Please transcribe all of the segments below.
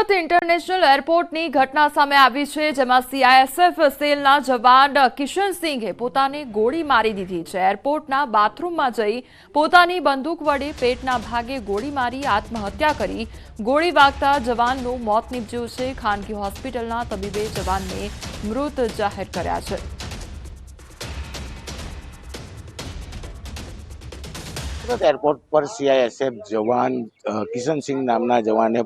Surat international એરપોર્ટની ઘટના સામે આવી છે, જેમાં સીઆઈએસએફ સેલના જવાન કિશનસિંહે પોતાને ગોળી મારી દીધી છે। એરપોર્ટના બાથરૂમમાં જઈ પોતાની બંદૂક વડે પેટના ભાગે ગોળી મારી આત્મહત્યા કરી। ગોળી વાગતા જવાનનું મોત નીપજ્યું છે। ખાનગી હોસ્પિટલના તબીબે જવાનને મૃત જાહેર કર્યા છે। સુરત એરપોર્ટ પર સીઆઈએસએફ જવાન કિશનસિંહ નામના જવાને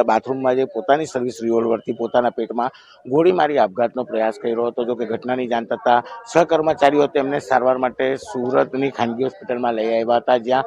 બાથરૂમમાં જઈ પોતાની સર્વિસ રિવોલ્વરથી પોતાના પેટમાં ગોળી મારી આપઘાતનો પ્રયાસ કર્યો હતો। જો કે ઘટનાની જાણ થતાં સહકર્મચારીઓ તેમને સારવાર માટે સુરતની ખાનગી હોસ્પિટલમાં લઈ આવ્યા હતા, જ્યાં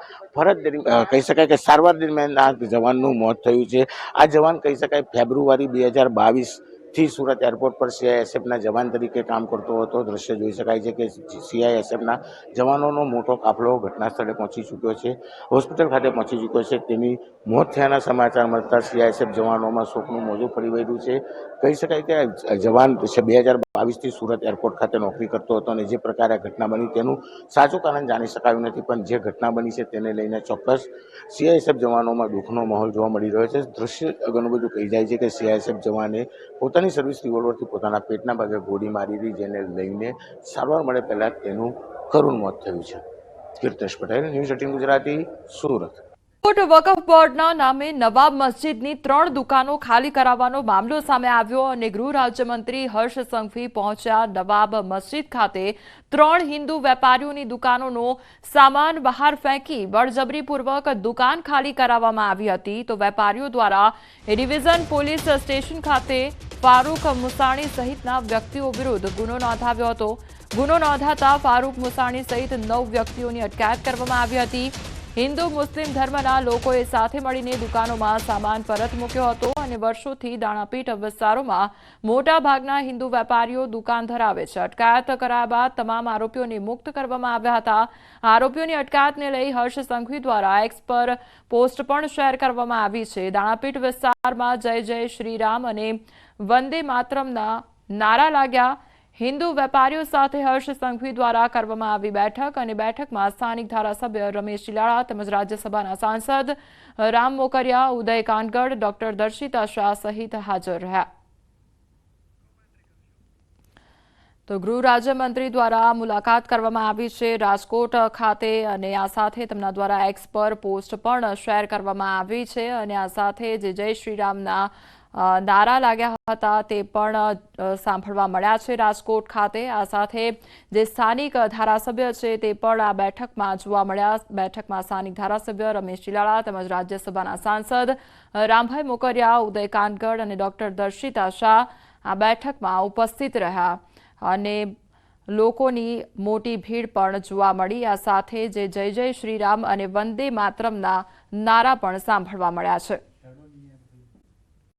કહી શકાય કે સારવાર દરમિયાન આ જવાનનું મોત થયું છે। આ જવાન કહી શકાય ફેબ્રુઆરી 2022 થી સુરત એરપોર્ટ પર સીઆઈએસએફના જવાન તરીકે કામ કરતો હતો। દ્રશ્ય જોઈ શકાય છે કે સીઆઈએસએફના જવાનોનો મોટો કાફલો ઘટના સ્થળે પહોંચી ચૂક્યો છે, હોસ્પિટલ ખાતે પહોંચી ચૂક્યો છે। તેની મોત થયાના સમાચાર મળતા સીઆઈએસએફ જવાનોમાં શોકનું મોજું ફરી વળ્યું છે। કહી શકાય કે જવાન 2022 થી સુરત એરપોર્ટ ખાતે નોકરી કરતો હતો અને જે પ્રકારે ઘટના બની તેનું સાચું કારણ જાણી શકાયું નથી, પણ જે ઘટના બની છે તેને લઈને ચોક્કસ સીઆઈએસએફ જવાનોમાં દુઃખનો માહોલ જોવા મળી રહ્યો છે। દ્રશ્ય ઘણું બધું કહી જાય છે કે સીઆઈએસએફ જવાને પોતાની સર્વિસ રિવોલ્વરથી પોતાના પેટના ભાગે ગોળી મારી હતી, જેને લઈને સારવાર મળે પહેલા તેનું કરુણ મોત થયું છે। કીર્તેશ પટેલ, ન્યૂઝ 18 ગુજરાતી, સુરત। વકફ બોર્ડના નામે નવાબ મસ્જિદની 3 દુકાનો ખાલી કરાવવાનો મામલો સામે આવ્યો અને ગૃહ રાજ્યમંત્રી હર્ષ સંઘવી પહોંચ્યા નવાબ મસ્જિદ ખાતે। 3 હિન્દુ વેપારીઓની દુકાનોનો સામાન બહાર ફેંકી બળજબરીપૂર્વક દુકાન ખાલી કરાવવામાં આવી હતી, તો વેપારીઓ દ્વારા ડિવિઝન પોલીસ સ્ટેશન ખાતે ફારૂક મુસાણી સહિતના વ્યક્તિઓ વિરુદ્ધ ગુનો નોંધાવ્યો હતો। ગુનો નોંધાતા ફારૂક મુસાણી સહિત 9 વ્યક્તિઓની અટકાયત કરવામાં આવી હતી। હિન્દુ મુસ્લિમ ધર્મના લોકોએ સાથે મળીને દુકાનોમાં સામાન પરત મૂક્યો હતો અને વર્ષોથી દાણાપીઠ વિસ્તારોમાં મોટાભાગના હિન્દુ વેપારીઓ દુકાન ધરાવે છે। અટકાયત કરાયા બાદ તમામ આરોપીઓને મુક્ત કરવામાં આવ્યા હતા। આરોપીઓની અટકાયતને લઈ હર્ષ સંઘવી દ્વારા એક્સ પર પોસ્ટ પણ શેર કરવામાં આવી છે। દાણાપીઠ વિસ્તારમાં જય જય શ્રી રામ અને વંદે માતરમના નારા લાગ્યા। હિન્દુ વેપારીઓ સાથે હર્ષ સંઘવી દ્વારા કરવામાં આવી બેઠક અને બેઠકમાં સ્થાનિક ધારાસભ્ય રમેશ ચિલાડા તેમજ રાજ્યસભાના સાંસદ રામ મોકરિયા, ઉદય કાનગડ, ડોક્ટર દર્શિતા શાહ સહિત હાજર રહ્યા। તો ગૃહ રાજ્યમંત્રી દ્વારા મુલાકાત કરવામાં આવી છે રાજકોટ ખાતે અને આ સાથે તેમના દ્વારા એક્સ પર પોસ્ટ પણ શેર કરવામાં આવી છે અને આ સાથે જે જય શ્રી રામના નારા લાગ્યા હતા તે પણ સાંભળવા મળ્યા છે રાજકોટ ખાતે। આ સાથે જે સ્થાનિક ધારાસભ્ય છે તે પણ આ બેઠકમાં જોવા મળ્યા। બેઠકમાં સ્થાનિક ધારાસભ્ય રમેશ ચિલાડા તેમજ રાજ્યસભાના સાંસદ રામભાઈ મોકરિયા, ઉદય કાનગડ અને ડોક્ટર દર્શિતા શાહ આ બેઠકમાં ઉપસ્થિત રહ્યા અને લોકોની મોટી ભીડ પણ જોવા મળી। આ સાથે જે જય જય શ્રી રામ અને વંદે માતરમના નારા પણ સાંભળવા મળ્યા છે।